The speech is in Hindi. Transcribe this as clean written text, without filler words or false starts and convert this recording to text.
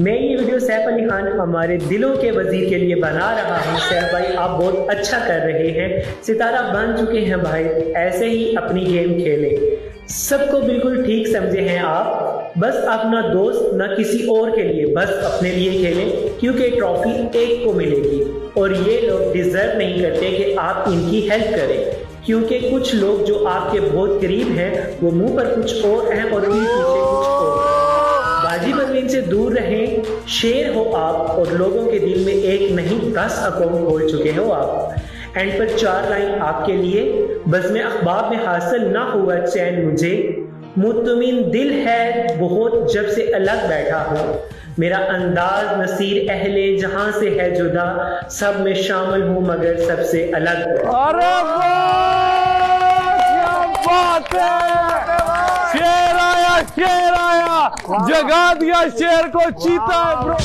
मैं ये वीडियो सैफ अली खान हमारे दिलों के वजीर के लिए बना रहा हूँ। सैफ भाई आप बहुत अच्छा कर रहे हैं, सितारा बन चुके हैं भाई, ऐसे ही अपनी गेम खेलें। सबको बिल्कुल ठीक समझे हैं आप, बस अपना दोस्त ना किसी और के लिए, बस अपने लिए खेलें, क्योंकि ट्रॉफी एक को मिलेगी और ये लोग डिजर्व नहीं करते कि आप इनकी हेल्प करें, क्योंकि कुछ लोग जो आपके बहुत करीब हैं वो मुंह पर कुछ और हैं और पीठ पीछे कुछ और। बाजी परवीन से दूर रहें, शेर हो आप और लोगों के दिल में एक नहीं 10 अकाउंट खोल चुके हो आप। एंड पर 4 लाइन आपके लिए, बज़्म अखबार में हासिल ना हुआ चैन मुझे, मुतमिन दिल है बहुत जब से अलग बैठा हूँ, मेरा अंदाज नसीर अहले जहां से है जुदा, सब में शामिल हूँ मगर सबसे अलग। अरे क्या बात है, शेर आया, जगा दिया शेर को, चीता है ब्रो।